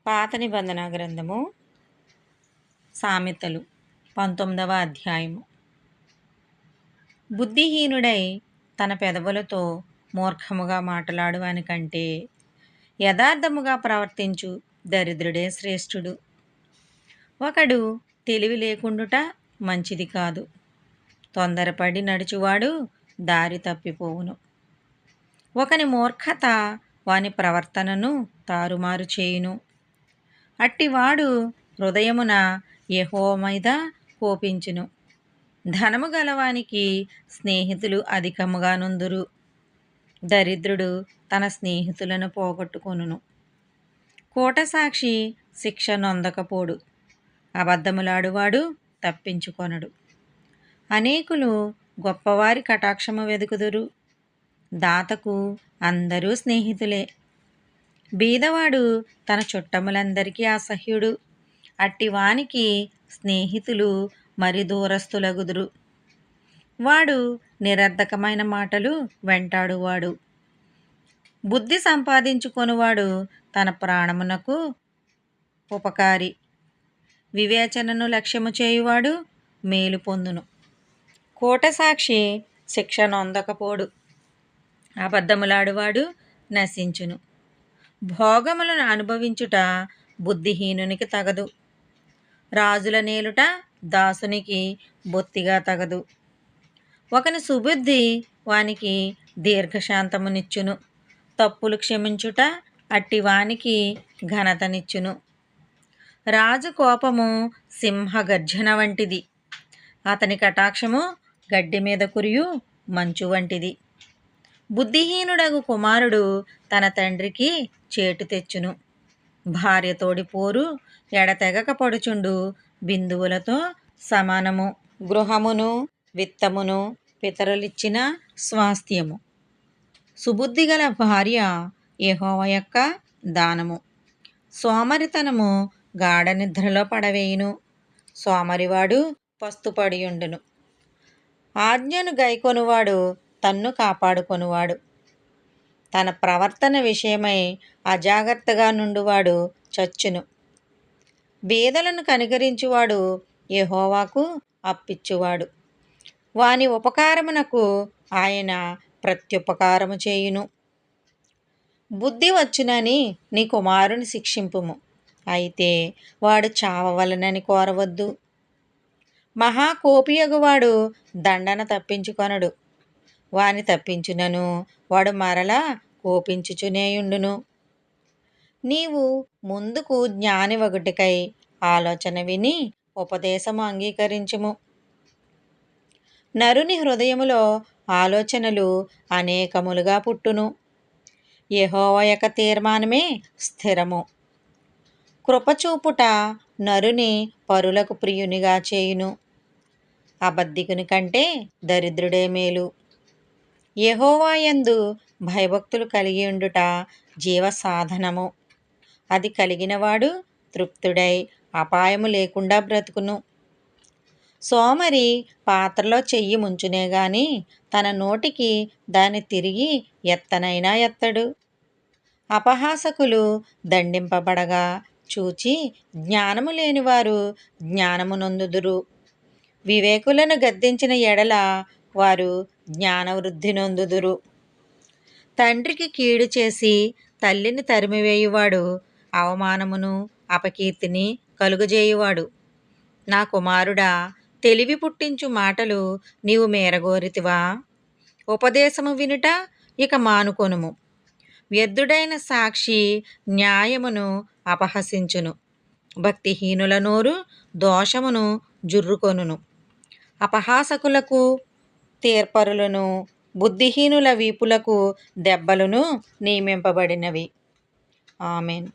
పాత నిబంధన గ్రంథము సామెతలు 19వ అధ్యాయము. బుద్ధిహీనుడై తన పెదవులతో మూర్ఖముగా మాట్లాడువాని కంటే యథార్థముగా ప్రవర్తించు దరిద్రుడే శ్రేష్ఠుడు. ఒకడు తెలివి లేకుండుట మంచిది కాదు. తొందరపడి నడుచువాడు దారి తప్పిపోవును. ఒకని మూర్ఖత వాని ప్రవర్తనను తారుమారు చేయును. అట్టివాడు హృదయమున యెహోవా మీద కోపించును. ధనము గలవానికి స్నేహితులు అధికముగా నుందురు. దరిద్రుడు తన స్నేహితులను పోగొట్టుకొనును. కూటసాక్షి శిక్ష నొందకపోడు. అబద్ధములాడువాడు తప్పించుకొనడు. అనేకులు గొప్పవారి కటాక్షము వెదుకుదురు. దాతకు అందరూ స్నేహితులే. బీదవాడు తన చుట్టములందరికీ అసహ్యుడు. అట్టివానికి స్నేహితులు మరి దూరస్తులగుదురు. వాడు నిరర్ధకమైన మాటలు వెంటాడువాడు. బుద్ధి సంపాదించుకొనువాడు తన ప్రాణమునకు ఉపకారి. వివేచనను లక్ష్యము చేయువాడు మేలు పొందును. కూటసాక్షి శిక్ష నొందకపోడు. అబద్ధములాడువాడు నశించును. భోగములను అనుభవించుట బుద్ధిహీనునికి తగదు. రాజుల నేలుట దాసునికి బొత్తిగా తగదు. ఒకని సుబుద్ధి వానికి దీర్ఘశాంతమునిచ్చును. తప్పులు క్షమించుట అట్టివానికి ఘనతనిచ్చును. రాజు కోపము సింహగర్జన వంటిది. అతని కటాక్షము గడ్డి మీద కురియు మంచు వంటిది. బుద్ధిహీనుడగు కుమారుడు తన తండ్రికి చేటు తెచ్చును. భార్యతోడి పోరు ఎడతెగక పడుచుండు బిందువులతో సమానము. గృహమును విత్తమును పితరులిచ్చిన స్వాస్థ్యము. సుబుద్ధిగల భార్య యెహోవా యొక్క దానము. సోమరితనము గాఢ నిద్రలో పడవేయును. సోమరివాడు పస్తుపడియుండును. ఆజ్ఞను గైకొనువాడు తన్ను కాపాడుకొనువాడు. తన ప్రవర్తన విషయమై అజాగ్రత్తగా నుండువాడు చచ్చును. బీదలను కనికరించువాడు యెహోవాకు అప్పిచ్చువాడు. వాని ఉపకారమునకు ఆయన ప్రత్యుపకారము చేయును. బుద్ధి వచ్చునని నీ కుమారుని శిక్షింపుము, అయితే వాడు చావవలనని కోరవద్దు. మహాకోపియగువాడు దండన తప్పించుకొనడు. వాని తప్పించునను వాడు మరలా కోపించుచునేయుండును. నీవు ముందుకు జ్ఞానివగుటకై ఆలోచన విని ఉపదేశము అంగీకరించుము. నరుని హృదయములో ఆలోచనలు అనేకములుగా పుట్టును. యెహోవా యొక్క తీర్మానమే స్థిరము. కృపచూపుట నరుని పరులకు ప్రియునిగా చేయును. అబద్ధికుని కంటే దరిద్రుడే మేలు. యెహోవా యందు భయభక్తులు కలిగి ఉండుట జీవ సాధనము. అది కలిగినవాడు తృప్తుడై అపాయము లేకుండా బ్రతుకును. సోమరి పాత్రలో చెయ్యి ముంచునే గాని తన నోటికి దాన్ని తిరిగి ఎత్తనైనా ఎత్తడు. అపహాసకులు దండింపబడగా చూచి జ్ఞానము లేనివారు జ్ఞానము నొందుదురు. వివేకులను గద్దించిన ఎడల వారు జ్ఞానవృద్ధి నొందుదురు. తండ్రికి కీడు చేసి తల్లిని తరిమివేయువాడు అవమానమును అపకీర్తిని కలుగజేయువాడు. నా కుమారుడా, తెలివి పుట్టించు మాటలు నీవు మేరగోరితివా? ఉపదేశము వినుట ఇక మానుకొనుము. వ్యర్థుడైన సాక్షి న్యాయమును అపహసించును. భక్తిహీనుల నోరు దోషమును జుర్రుకొనును. అపహాసకులకు తీర్పరులను బుద్ధిహీనుల వీపులకు దెబ్బలను నియమింపబడినవి. ఆమెన్.